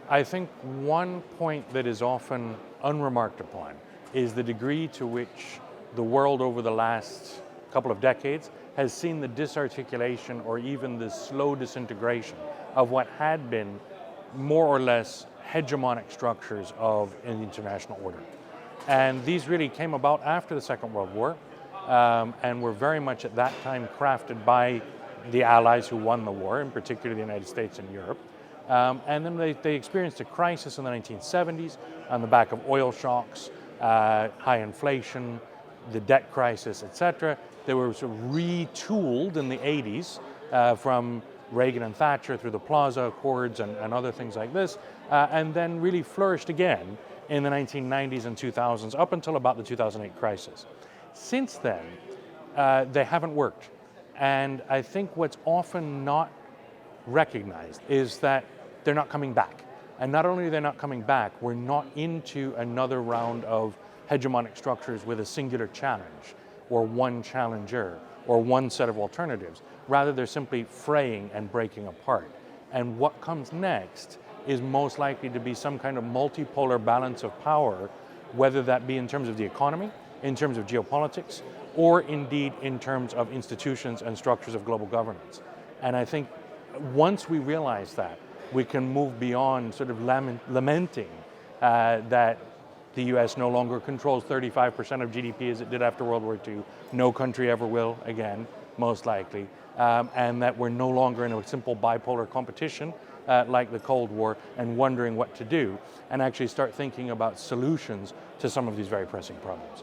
I think one point that is often unremarked upon is the degree to which the world over the last couple of decades has seen the disarticulation or even the slow disintegration of what had been more or less hegemonic structures of an international order. And these really came about after the Second World War and were very much at that time crafted by the Allies who won the war, in particular the United States and Europe. And then they experienced a crisis in the 1970s on the back of oil shocks, high inflation, the debt crisis, etc. They were sort of retooled in the 80s from Reagan and Thatcher through the Plaza Accords and other things like this, and then really flourished again in the 1990s and 2000s up until about the 2008 crisis. Since then, they haven't worked. And I think what's often not recognized is that they're not coming back. And not only are they not coming back, we're not into another round of hegemonic structures with a singular challenge or one challenger or one set of alternatives. Rather, they're simply fraying and breaking apart. And what comes next is most likely to be some kind of multipolar balance of power, whether that be in terms of the economy, in terms of geopolitics, or indeed in terms of institutions and structures of global governance. And I think once we realize that, we can move beyond sort of lamenting that the US no longer controls 35% of GDP as it did after World War II. No country ever will again, most likely. And that we're no longer in a simple bipolar competition like the Cold War and wondering what to do, and actually start thinking about solutions to some of these very pressing problems.